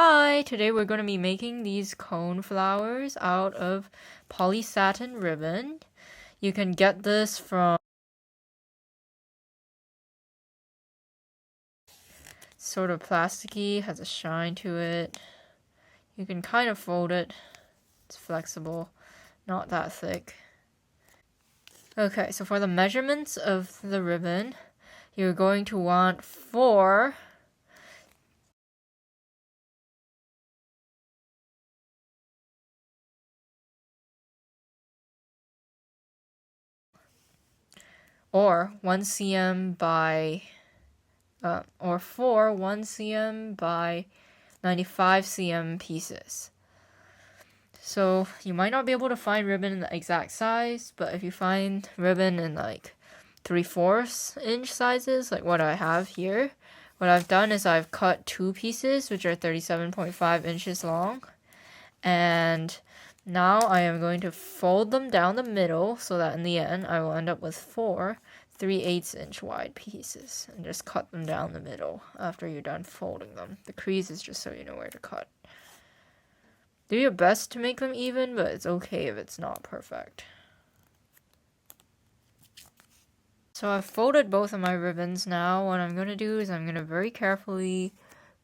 Hi, today we're going to be making these cone flowers out of polysatin ribbon. You can get this from sort of plasticky, has a shine to it. You can kind of fold it. It's flexible, not that thick. Okay, so for the measurements of the ribbon, you're going to want 4 or 1 cm by or 4 1 cm by 95 cm pieces. So you might not be able to find ribbon in the exact size, but if you find ribbon in like 3/4 inch sizes, like what I have here, what I've done is I've cut 2 pieces, which are 37.5 inches long, and now I am going to fold them down the middle so that in the end I will end up with 4 3/8 inch wide pieces, and just cut them down the middle after you're done folding them. The crease is just so you know where to cut. Do your best to make them even, but it's okay if it's not perfect. So I've folded both of my ribbons now. What I'm going to do is I'm going to very carefully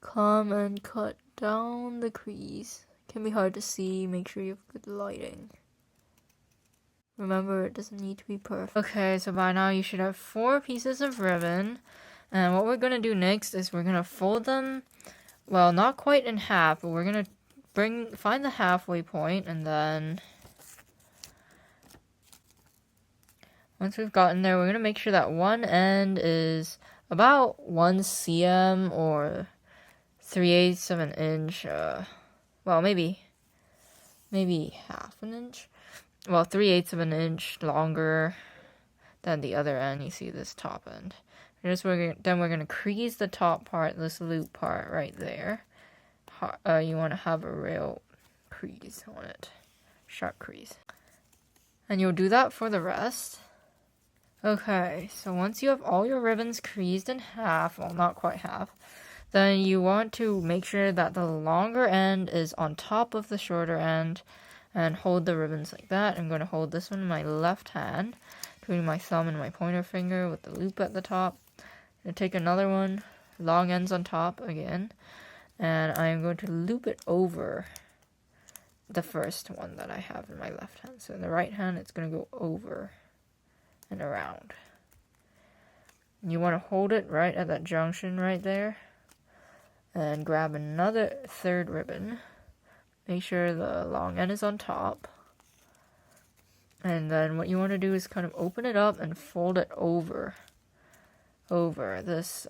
come and cut down the crease. It can be hard to see. Make sure you have good lighting. Remember, it doesn't need to be perfect. Okay, so by now you should have 4 pieces of ribbon. And what we're going to do next is we're going to fold them, well, not quite in half, but we're going to find the halfway point, and then once we've gotten there, we're going to make sure that one end is about 1 cm or 3/8 of an inch. Well, maybe half an inch. Well, 3/8 of an inch longer than the other end. You see this top end. Then we're going to crease the top part, this loop part right there. You want to have a real crease on it. Sharp crease. And you'll do that for the rest. Okay, so once you have all your ribbons creased in half, well, not quite half, then you want to make sure that the longer end is on top of the shorter end, and hold the ribbons like that. I'm going to hold this one in my left hand, between my thumb and my pointer finger with the loop at the top. I'm going to take another one, long ends on top again, and I'm going to loop it over the first one that I have in my left hand. So in the right hand, it's going to go over and around. You want to hold it right at that junction right there, and grab another third ribbon. Make sure the long end is on top. And then what you want to do is kind of open it up and fold it over this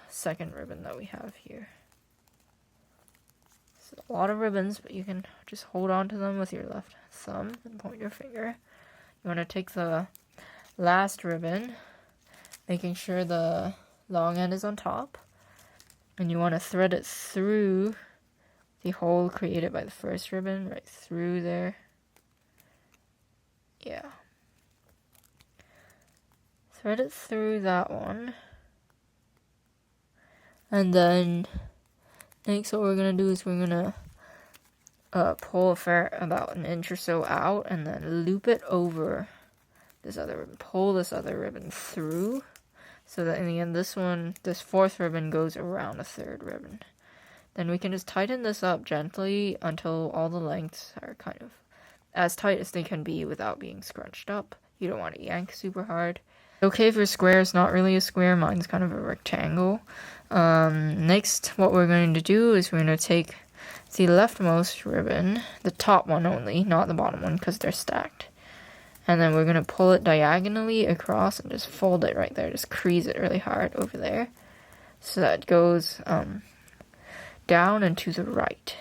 second ribbon that we have here. It's a lot of ribbons, but you can just hold on to them with your left thumb and point your finger. You want to take the last ribbon, making sure the long end is on top, and you want to thread it through the hole created by the first ribbon, right through there. Yeah. Thread it through that one. And then next what we're going to do is we're going to pull about an inch or so out, and then loop it over this other ribbon. Pull this other ribbon through, so that in the end this fourth ribbon goes around a third ribbon. Then we can just tighten this up gently until all the lengths are kind of as tight as they can be without being scrunched up. You don't want to yank super hard. Okay, if your square is not really a square, mine's kind of a rectangle. Next, what we're going to do is we're going to take the leftmost ribbon, the top one only, not the bottom one, because they're stacked. And then we're going to pull it diagonally across and just fold it right there. Just crease it really hard over there, so that it goes down and to the right.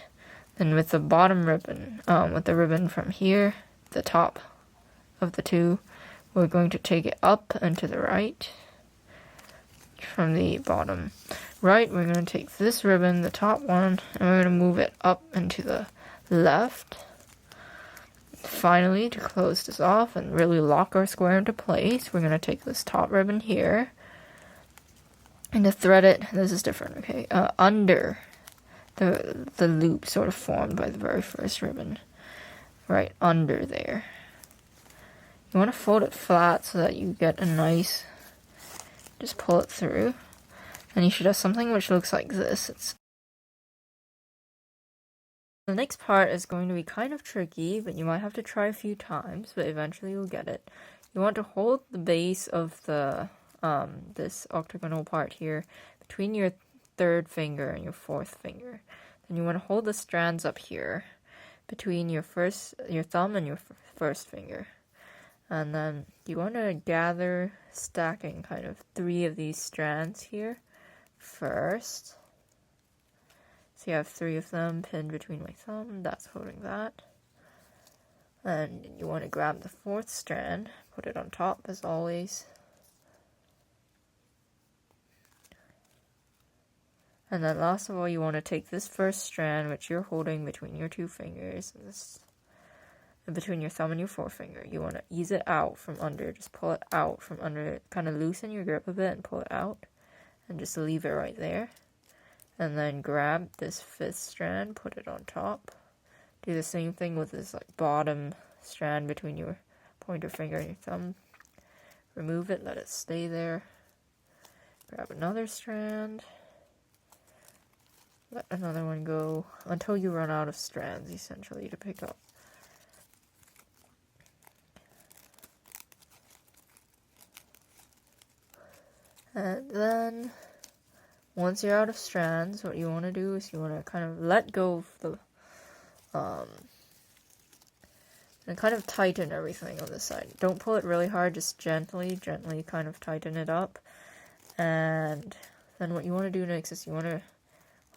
Then with the bottom ribbon, with the ribbon from here, the top of the two, we're going to take it up and to the right. From the bottom right, we're going to take this ribbon, the top one, and we're going to move it up and to the left. Finally, to close this off and really lock our square into place, we're going to take this top ribbon here, and to thread it, this is different, okay, under the loop sort of formed by the very first ribbon right under there. You want to fold it flat so that you get a nice, just pull it through, and you should have something which looks like this. The next part is going to be kind of tricky, but you might have to try a few times, but eventually you'll get it. You want to hold the base of the this octagonal part here between your third finger and your fourth finger. Then you want to hold the strands up here between your thumb and your first finger. And then you want to gather, stacking kind of 3 of these strands here first. So you have 3 of them pinned between my thumb, that's holding that. And you want to grab the 4th strand, put it on top as always. And then last of all, you want to take this first strand, which you're holding between your 2 fingers, and between your thumb and your forefinger. You want to ease it out from under, just pull it out from under, kind of loosen your grip a bit and pull it out, and just leave it right there. And then grab this 5th strand, put it on top. Do the same thing with this like bottom strand between your pointer finger and your thumb. Remove it, let it stay there. Grab another strand. Let another one go until you run out of strands, essentially, to pick up. And then, once you're out of strands, what you want to do is you want to kind of let go of the, and kind of tighten everything on this side. Don't pull it really hard, just gently kind of tighten it up. And then what you want to do next is you want to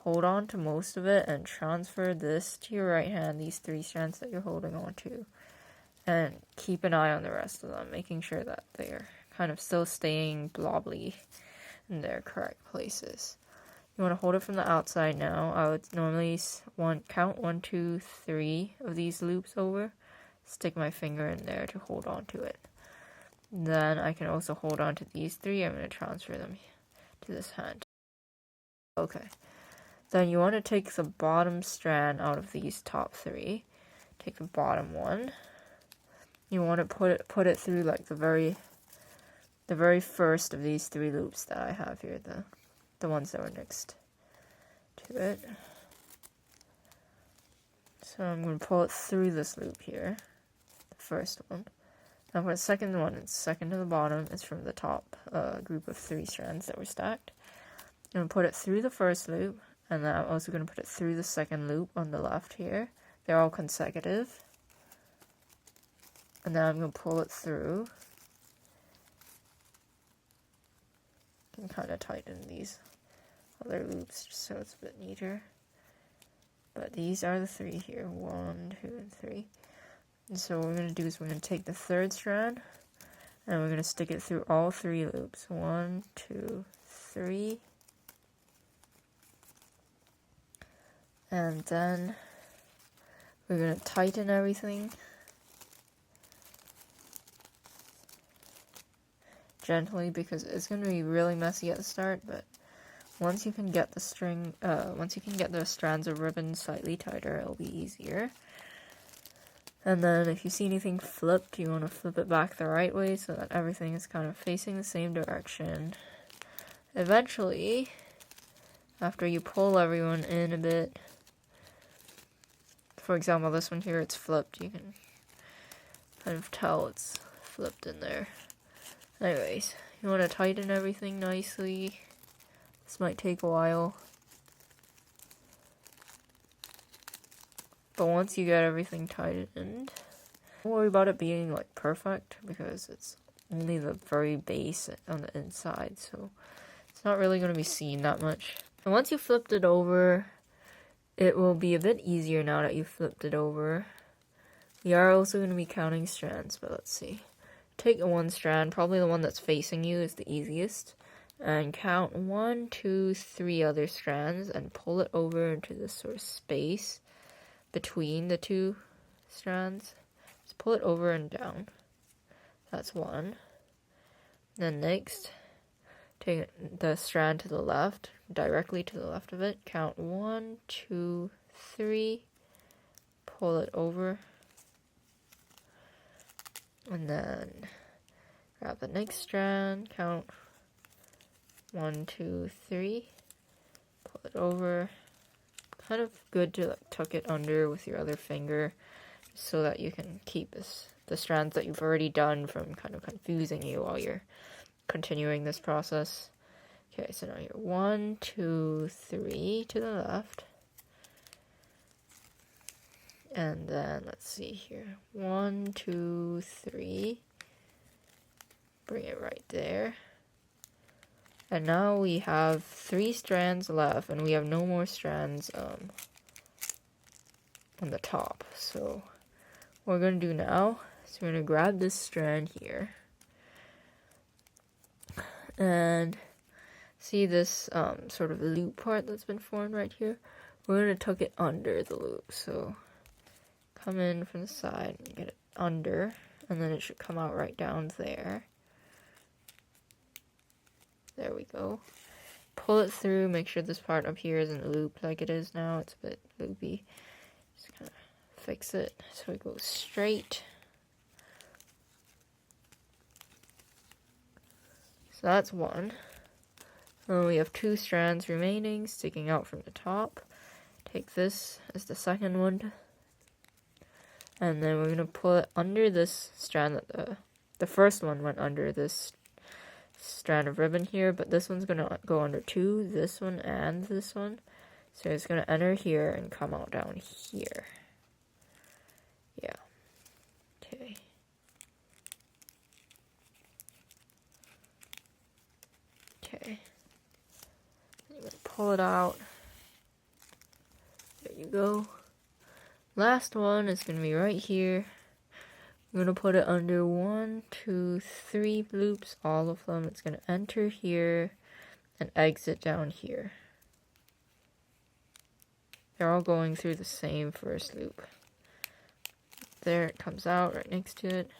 hold on to most of it and transfer this to your right hand, these 3 strands that you're holding on to. And keep an eye on the rest of them, making sure that they're kind of still staying blobbly in their correct places. You want to hold it from the outside now. I would normally count 1, 2, 3 of these loops over. Stick my finger in there to hold on to it. Then I can also hold on to these 3. I'm going to transfer them to this hand. Okay. Then you want to take the bottom strand out of these top 3. Take the bottom one. You want to put it through like the very first of these 3 loops that I have here, the ones that were next to it. So I'm going to pull it through this loop here, the first one. Now for the second one, it's second to the bottom. It's from the top group of 3 strands that were stacked. I'm going to put it through the first loop, and then I'm also going to put it through the second loop on the left here. They're all consecutive. And then I'm going to pull it through. You can kind of tighten these other loops just so it's a bit neater. But these are the 3 here. 1, 2, and 3. And so what we're going to do is we're going to take the 3rd strand and we're going to stick it through all 3 loops. 1, 2, 3. And then we're going to tighten everything gently because it's going to be really messy at the start, but once you can get the strands of ribbon slightly tighter, it'll be easier. And then if you see anything flipped, you want to flip it back the right way so that everything is kind of facing the same direction. Eventually, after you pull everyone in a bit, for example, this one here, it's flipped. You can kind of tell it's flipped in there. Anyways, you want to tighten everything nicely. This might take a while. But once you get everything tightened, don't worry about it being like perfect because it's only the very base on the inside, so it's not really going to be seen that much. And once you flipped it over, it will be a bit easier now that you flipped it over. We are also going to be counting strands, but let's see. Take one strand, probably the one that's facing you is the easiest, and count 1, 2, 3 other strands and pull it over into this sort of space between the 2 strands. Just pull it over and down. That's 1. Then next, take the strand to the left, directly to the left of it. Count 1, 2, 3. Pull it over. And then grab the next strand. Count 1, 2, 3. Pull it over. Kind of good to like tuck it under with your other finger so that you can keep the strands that you've already done from kind of confusing you while you're continuing this process. Okay, so now you're 1, 2, 3 to the left. And then let's see here. 1, 2, 3. Bring it right there. And now we have 3 strands left, and we have no more strands on the top. So what we're going to do now is we're going to grab this strand here. And see this sort of loop part that's been formed right here? We're going to tuck it under the loop. So come in from the side and get it under, and then it should come out right down there. There we go. Pull it through, make sure this part up here isn't looped like it is now. It's a bit loopy. Just kind of fix it so it goes straight. So that's one. Then we have 2 strands remaining sticking out from the top. Take this as the second one. And then we're going to pull it under this strand that the first one went under this strand of ribbon here, but this one's going to go under 2, this one and this one. So it's going to enter here and come out down here. Yeah. Okay. Okay. I'm going to pull it out. There you go. Last one is going to be right here. I'm going to put it under 1, 2, 3 loops, all of them. It's going to enter here and exit down here. They're all going through the same first loop. There it comes out right next to it.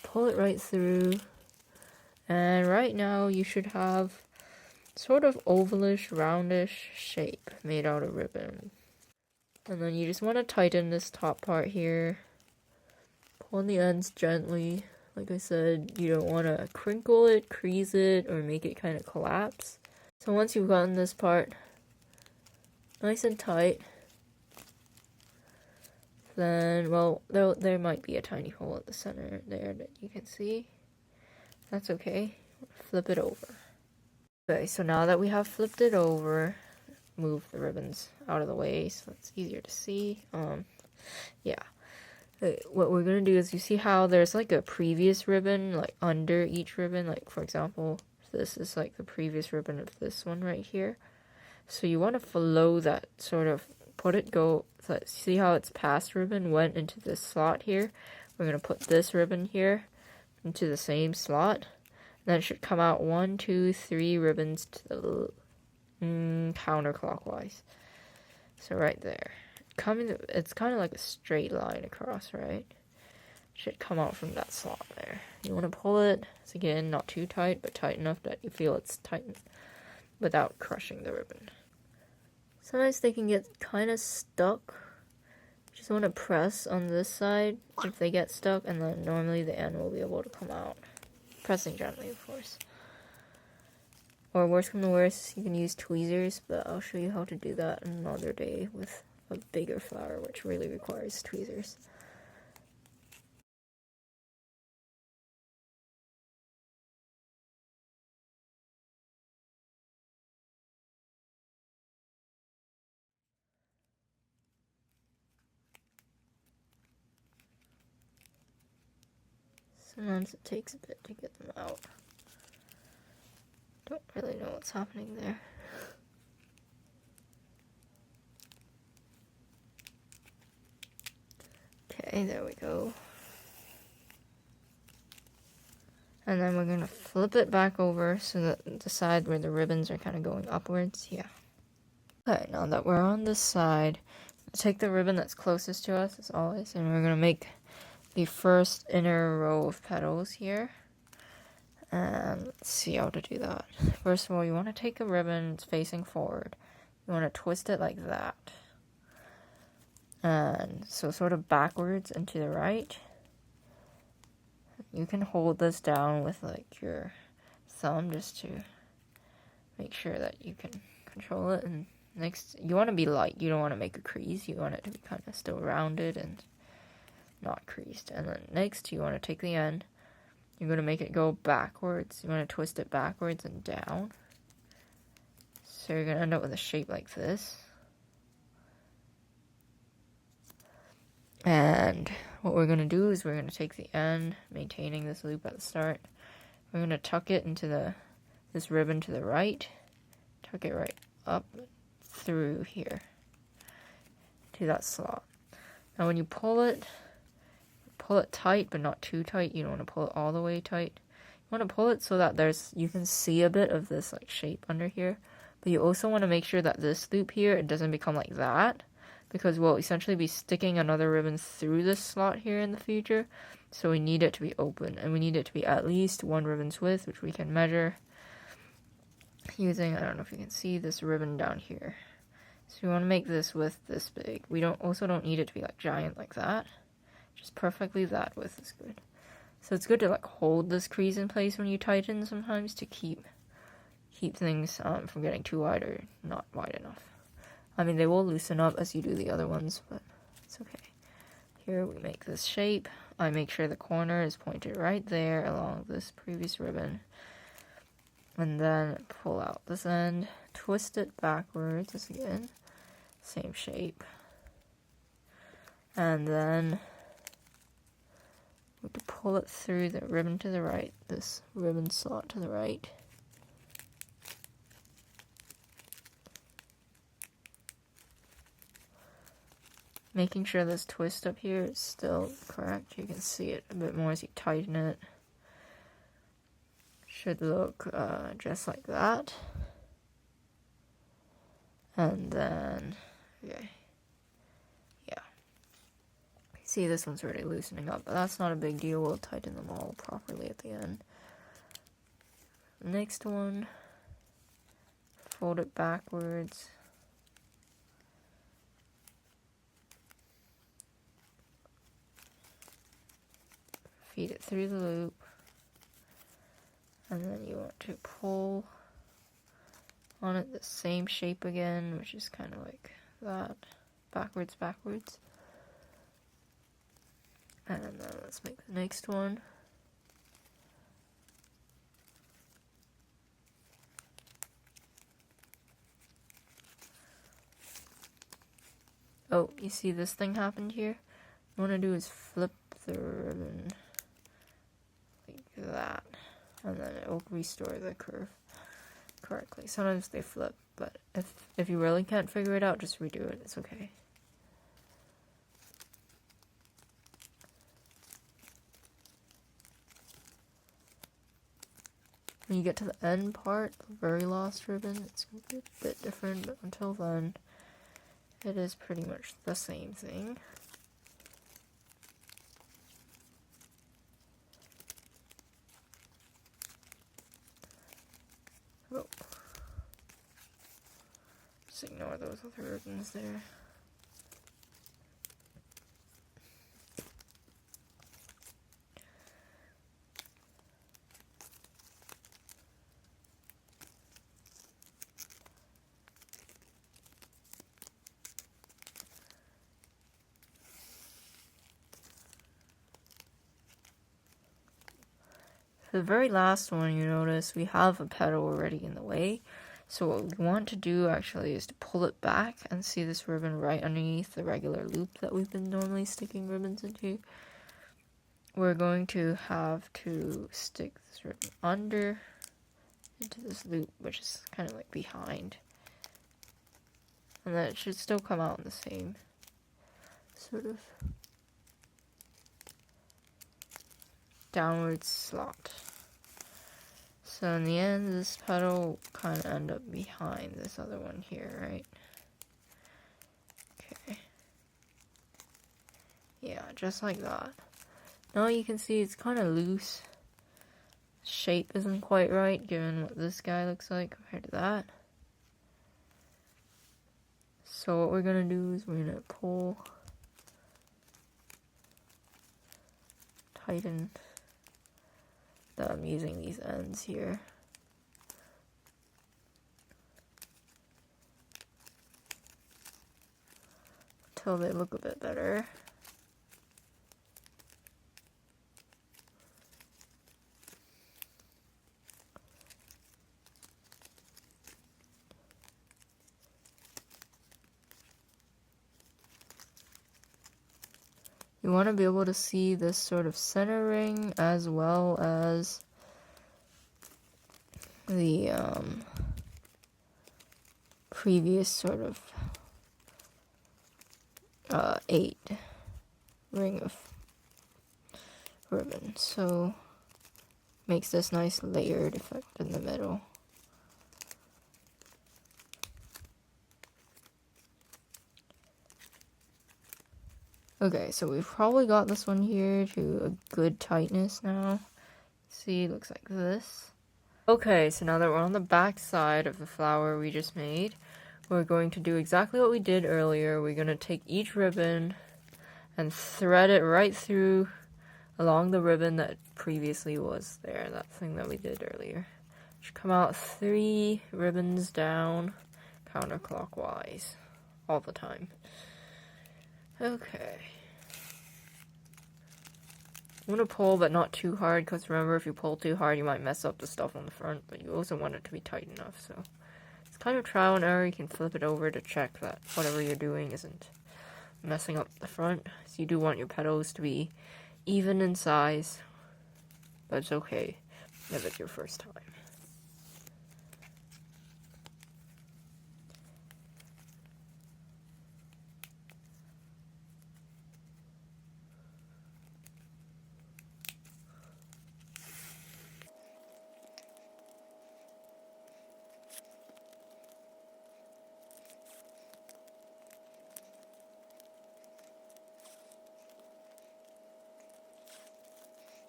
Pull it right through. And right now you should have sort of ovalish, roundish shape made out of ribbon. And then you just want to tighten this top part here. Pull on the ends gently. Like I said, you don't want to crinkle it, crease it, or make it kind of collapse. So once you've gotten this part nice and tight, then, well, there might be a tiny hole at the center there that you can see. That's okay. Flip it over. Okay, so now that we have flipped it over, move the ribbons out of the way so it's easier to see. Yeah. What we're going to do is, you see how there's like a previous ribbon like under each ribbon, like for example this is like the previous ribbon of this one right here. So you want to follow that, sort of see how its past ribbon went into this slot here. We're going to put this ribbon here into the same slot, and then it should come out 1, 2, 3 ribbons to the counterclockwise. So right there. It's kind of like a straight line across, right? Should come out from that slot there. You want to pull it, so again, not too tight, but tight enough that you feel it's tightened without crushing the ribbon. Sometimes they can get kind of stuck. You just want to press on this side if they get stuck, and then normally the end will be able to come out. Pressing gently, of course. Or worst come to worst, you can use tweezers, but I'll show you how to do that another day with a bigger flower, which really requires tweezers. Sometimes it takes a bit to get them out. Don't really know what's happening there. Okay, there we go. And then we're going to flip it back over so that the side where the ribbons are kind of going upwards. Yeah. Okay, now that we're on this side, take the ribbon that's closest to us, as always, and we're going to make the first inner row of petals here. And let's see how to do that. First of all, you want to take a ribbon, it's facing forward. You want to twist it like that. And so sort of backwards and to the right. You can hold this down with like your thumb just to make sure that you can control it. And next, you want to be light. You don't want to make a crease. You want it to be kind of still rounded and not creased. And then next, you want to take the end. You're going to make it go backwards. You want to twist it backwards and down. So you're going to end up with a shape like this. And what we're going to do is we're going to take the end, maintaining this loop at the start. We're going to tuck it into this ribbon to the right. Tuck it right up through here to that slot. Now when you pull it tight, but not too tight. You don't want to pull it all the way tight. You want to pull it so that you can see a bit of this like shape under here. But you also want to make sure that this loop here, it doesn't become like that, because we'll essentially be sticking another ribbon through this slot here in the future. So we need it to be open, and we need it to be at least 1 ribbon's width, which we can measure using, I don't know if you can see this ribbon down here. So you want to make this width this big. We also don't need it to be like giant like that. Just perfectly that width is good. So it's good to like hold this crease in place when you tighten sometimes to keep things from getting too wide or not wide enough. I mean, they will loosen up as you do the other ones, but it's okay. Here we make this shape. I make sure the corner is pointed right there along this previous ribbon. And then pull out this end, twist it backwards again, same shape. And then we have to pull it through the ribbon to the right, this ribbon slot to the right. Making sure this twist up here is still correct. You can see it a bit more as you tighten it. Should look just like that. And then, okay. Yeah. See, this one's already loosening up, but that's not a big deal. We'll tighten them all properly at the end. Next one, fold it backwards. Feed it through the loop. And then you want to pull on it the same shape again, which is kind of like that. Backwards. And then let's make the next one. Oh, you see this thing happened here? What I want to do is flip the ribbon like that. And then it will restore the curve correctly. Sometimes they flip, but if you really can't figure it out, just redo it. It's okay. When you get to the end part, the very last ribbon, it's going to be a bit different, but until then, it is pretty much the same thing. Oh. Just ignore those other ribbons there. The very last one, you notice we have a petal already in the way. So what we want to do actually is to pull it back and see this ribbon right underneath the regular loop that we've been normally sticking ribbons into. We're going to have to stick this ribbon under into this loop, which is kind of like behind. And then it should still come out in the same sort of downward slot. So in the end, this petal will kind of end up behind this other one here, right? Okay. Yeah, just like that. Now you can see it's kind of loose. shape isn't quite right given what this guy looks like compared to that. So what we're gonna do is we're gonna pull, tighten them using these ends here. Until they look a bit better. You want to be able to see this sort of centering as well as the previous sort of 8 ring of ribbon. So makes this nice layered effect in the middle. Okay, so we've probably got this one here to a good tightness now. See, it looks like this. Okay, so now that we're on the back side of the flower we just made, we're going to do exactly what we did earlier. We're going to take each ribbon and thread it right through along the ribbon that previously was there, that thing that we did earlier. Should come out 3 ribbons down counterclockwise all the time. Okay. I'm gonna pull, but not too hard, because remember, if you pull too hard, you might mess up the stuff on the front, but you also want it to be tight enough, so it's kind of trial and error. You can flip it over to check that whatever you're doing isn't messing up the front. So you do want your petals to be even in size, but it's okay if it's your first time.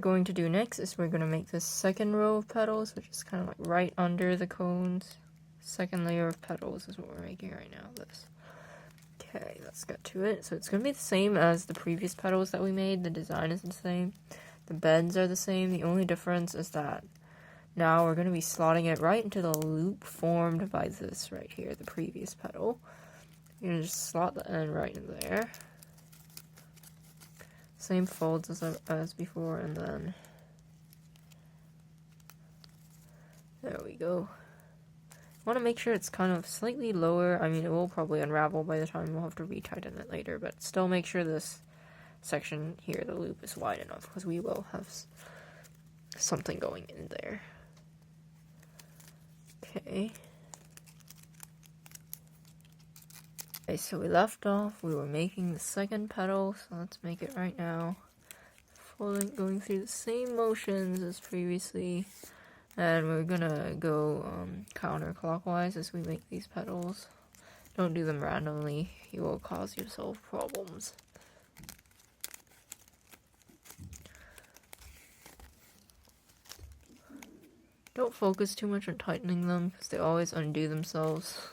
Going to do next is we're going to make this second row of petals, which is kind of like right under the cones. Second layer of petals is what we're making right now. This. Okay, let's get to it. So it's going to be the same as the previous petals that we made. The design is the same. The bends are the same. The only difference is that now we're going to be slotting it right into the loop formed by this right here, the previous petal. You're going to just slot the end right in there. Same folds as before, and then there we go. Want to make sure it's kind of slightly lower. I mean, it will probably unravel by the time we'll have to retighten it later, but still make sure this section here, the loop, is wide enough, because we will have something going in there. Okay. Okay, so we left off, we were making the second petal, so let's make it right now. Going through the same motions as previously, and we're gonna go counterclockwise as we make these petals. Don't do them randomly, you will cause yourself problems. Don't focus too much on tightening them, because they always undo themselves.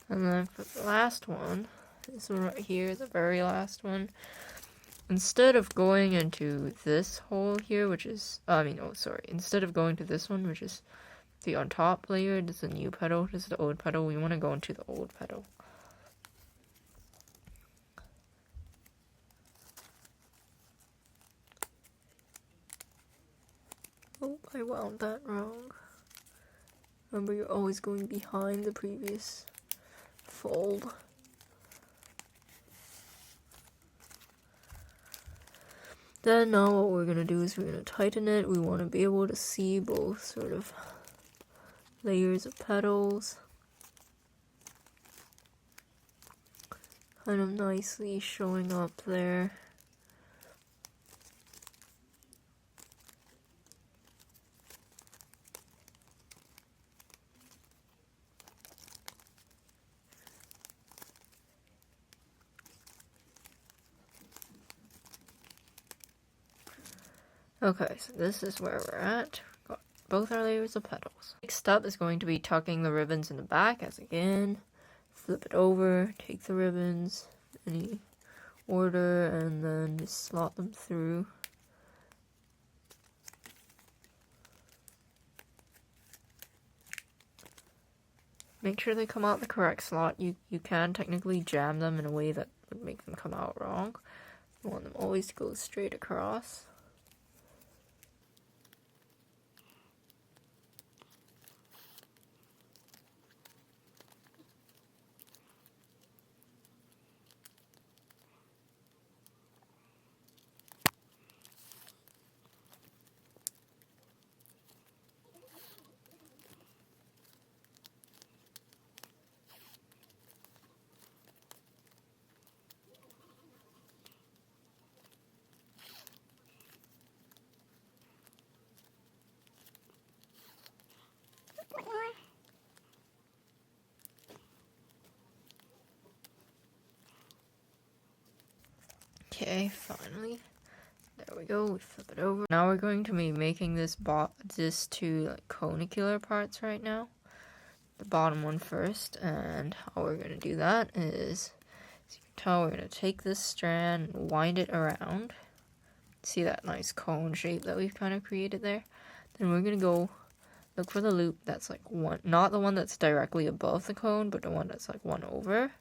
And then for the last one, this one right here, the very last one, instead of going into this hole here, which is, instead of going to this one, which is the on top layer, this is the new petal, this is the old petal, we want to go into the old petal. Oh, I wound that wrong. Remember, you're always going behind the previous fold. Then now what we're going to do is we're going to tighten it. We want to be able to see both sort of layers of petals. Kind of nicely showing up there. Okay, so this is where we're at. Got both our layers of petals. Next up is going to be tucking the ribbons in the back, as again, flip it over, take the ribbons, any order, and then just slot them through. Make sure they come out the correct slot. You can technically jam them in a way that would make them come out wrong. You want them always to go straight across. Okay, finally. There we go, we flip it over. Now we're going to be making this two like conicular parts right now. The bottom one first, and how we're going to do that is, as you can tell, we're going to take this strand, wind it around. See that nice cone shape that we've kind of created there? Then we're going to go look for the loop that's like one, not the one that's directly above the cone, but the one that's like one over.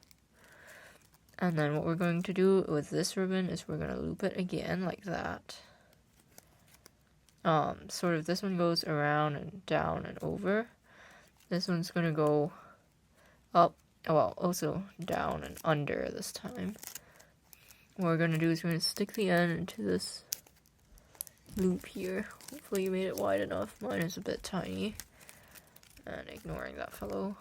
And then what we're going to do with this ribbon is we're going to loop it again like that. Sort of this one goes around and down and over. This one's going to go up, well, also down and under this time. What we're going to do is we're going to stick the end into this loop here. Hopefully you made it wide enough. Mine is a bit tiny. And ignoring that fellow.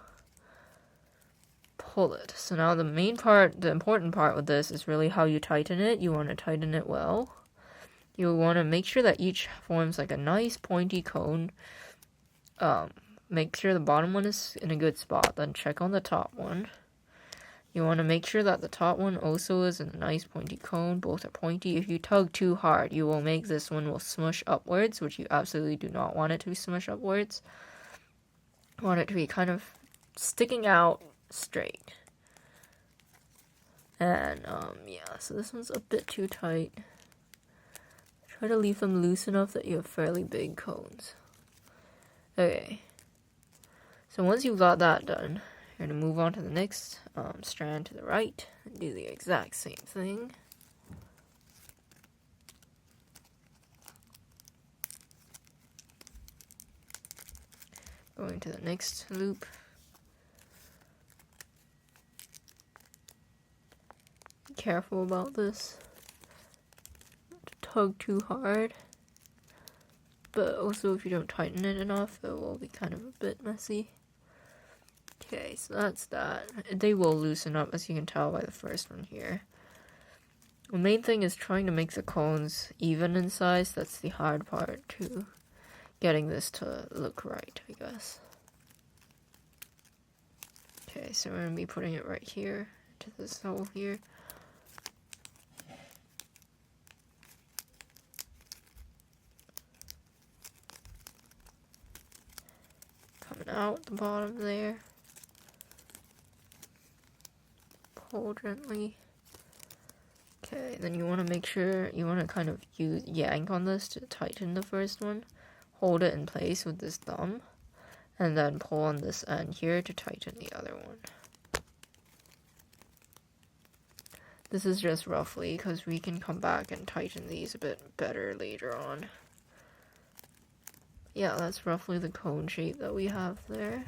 Pull it. So now the main part, the important part with this is really how you tighten it. You want to tighten it well. You want to make sure that each forms like a nice pointy cone. Make sure the bottom one is in a good spot. Then check on the top one. You want to make sure that the top one also is in a nice pointy cone. Both are pointy. If you tug too hard, you will make this one will smush upwards, which you absolutely do not want it to smush upwards. You want it to be kind of sticking out straight. And yeah, so this one's a bit too tight. Try to leave them loose enough that you have fairly big cones. Okay, so once you've got that done, you're going to move on to the next strand to the right and do the exact same thing. Going to the next loop. Careful about this. Not to tug too hard. But also if you don't tighten it enough, it will be kind of a bit messy. Okay, so that's that. They will loosen up, as you can tell by the first one here. The main thing is trying to make the cones even in size. That's the hard part to getting this to look right, I guess. Okay, so we're going to be putting it right here, to this hole here. Coming out the bottom there. Pull gently. Okay, then you want to make sure, you want to kind of yank on this to tighten the first one. Hold it in place with this thumb. And then pull on this end here to tighten the other one. This is just roughly, because we can come back and tighten these a bit better later on. Yeah, that's roughly the cone shape that we have there.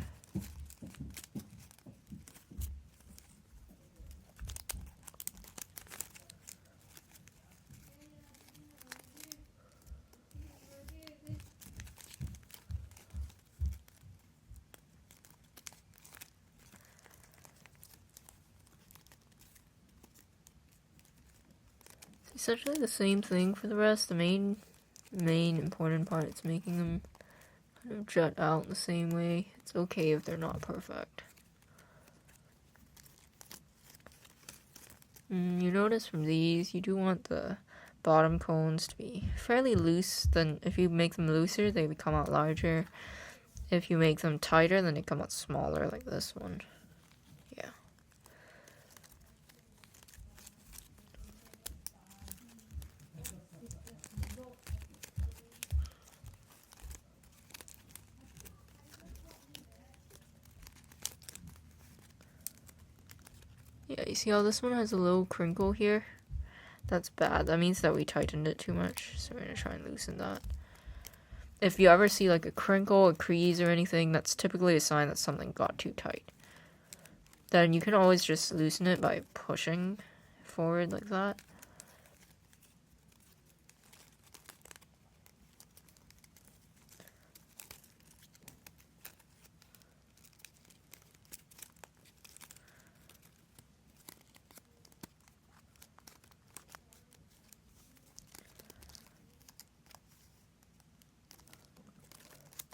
essentially the same thing for the rest. The main important part is making them kind of jut out the same way. It's okay if they're not perfect. You notice from these, you do want the bottom cones to be fairly loose. Then if you make them looser, they come out larger. If you make them tighter, then they come out smaller, like this one. Yeah. Yeah, you see how this one has a little crinkle here? That's bad. That means that we tightened it too much, so we're gonna try and loosen that. If you ever see like a crinkle, a crease, or anything, that's typically a sign that something got too tight. Then you can always just loosen it by pushing forward like that.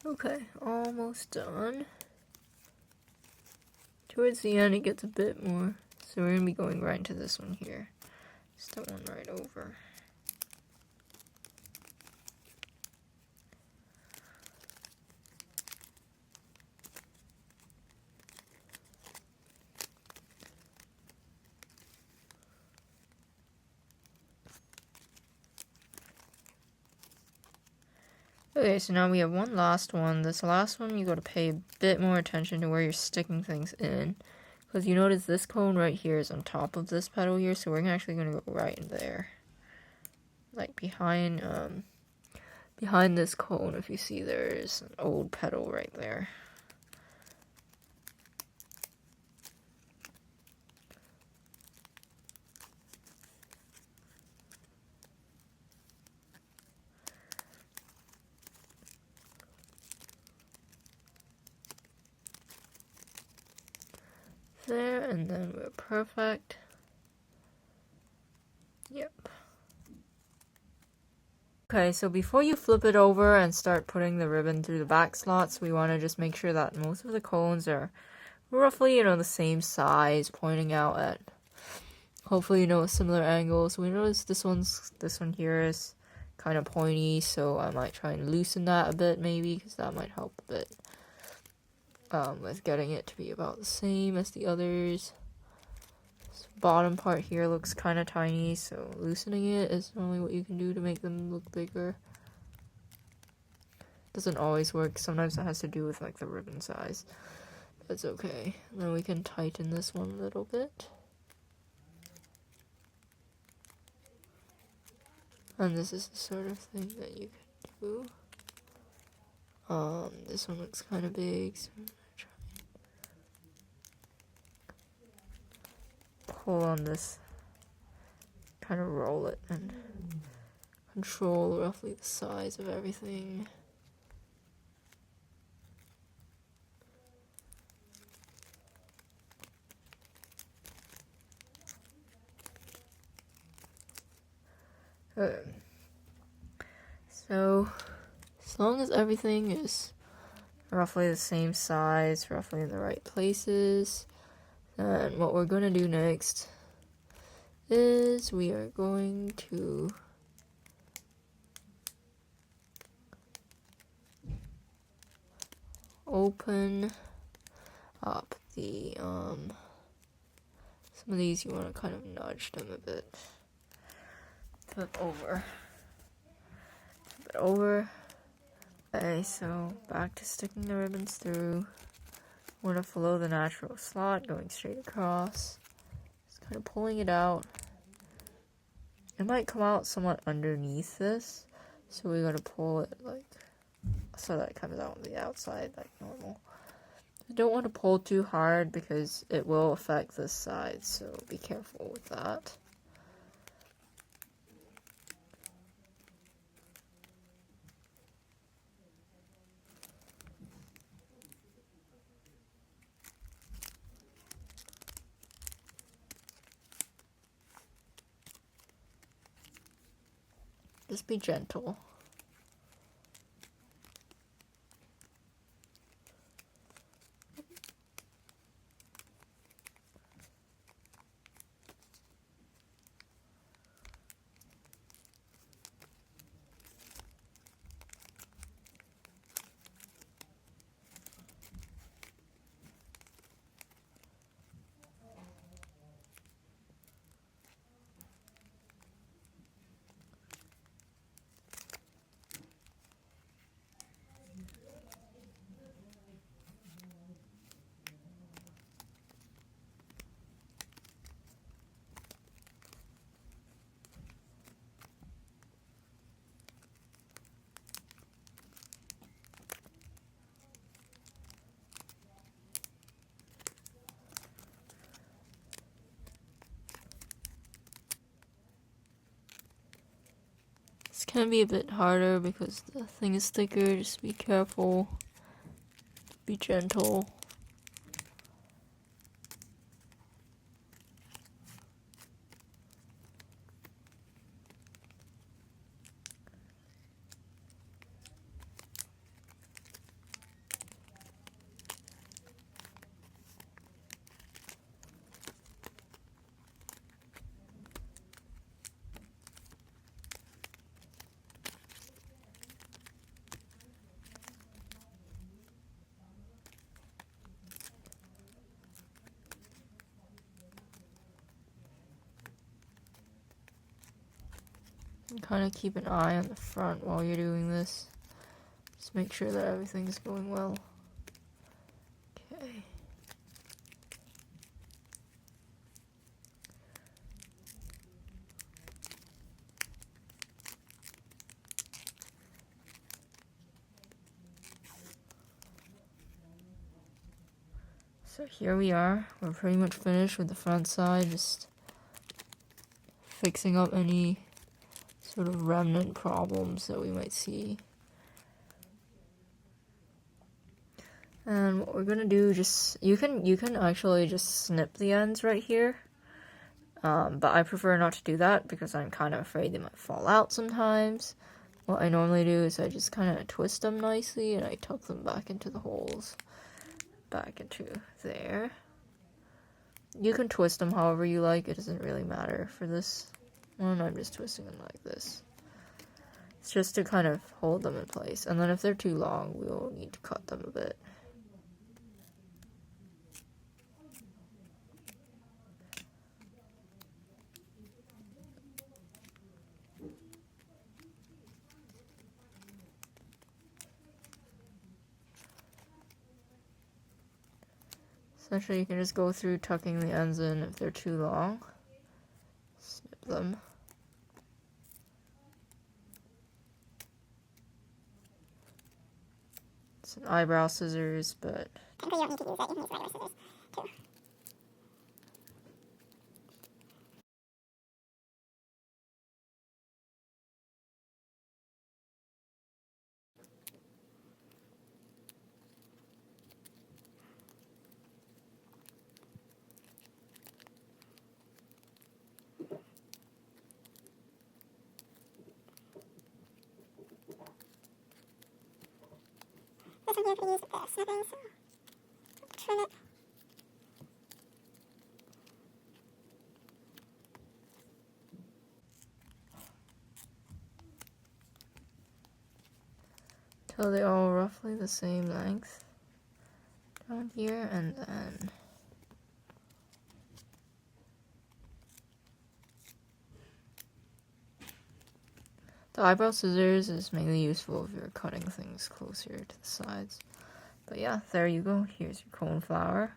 Okay, almost done. Towards the end, it gets a bit more. So we're going to be going right into this one here. Just that one right over. Okay, so now we have one last one. This last one, you got to pay a bit more attention to where you're sticking things in. Because you notice this cone right here is on top of this petal here, so we're actually going to go right in there. Like behind this cone, if you see, there's an old petal right there. There, and then we're perfect. Yep. Okay, so before you flip it over and start putting the ribbon through the back slots, we want to just make sure that most of the cones are roughly, the same size, pointing out at hopefully, similar angles. We notice this one here is kind of pointy, so I might try and loosen that a bit maybe, because that might help a bit. With getting it to be about the same as the others. This bottom part here looks kind of tiny, so loosening it is only what you can do to make them look bigger. Doesn't always work. Sometimes it has to do with like the ribbon size. That's okay. And then we can tighten this one a little bit. And this is the sort of thing that you can do. This one looks kind of big, so I'm gonna try and pull on this, kind of roll it and control roughly the size of everything. So, as long as everything is roughly the same size, roughly in the right places, then what we're going to do next is we are going to open up the, some of these you want to kind of nudge them a bit. Flip over. Okay, so back to sticking the ribbons through. We're going to follow the natural slot, going straight across. Just kind of pulling it out. It might come out somewhat underneath this, so we got to pull it like so that it comes out on the outside like normal. You don't want to pull too hard because it will affect this side, so be careful with that. Just be gentle. It's gonna be a bit harder because the thing is thicker. Just be careful. Be gentle. Kind of keep an eye on the front while you're doing this. Just make sure that everything's going well. Okay. So here we are. We're pretty much finished with the front side. Just fixing up any sort of remnant problems that we might see. And what we're gonna do, just you can actually just snip the ends right here, but I prefer not to do that because I'm kind of afraid they might fall out sometimes. What I normally do is I just kind of twist them nicely and I tuck them back into the holes, back into there. You can twist them however you like, it doesn't really matter for this one. I'm just twisting them like this. It's just to kind of hold them in place, and then if they're too long, we'll need to cut them a bit. Essentially, you can just go through tucking the ends in if they're too long. Snip them. It's an eyebrow scissors, but you don't need to use it. You can use regular scissors too. This one here could use a bit of snipping, so trim it. till they're all roughly the same length down here, and then the eyebrow scissors is mainly useful if you're cutting things closer to the sides. But yeah, there you go. Here's your coneflower.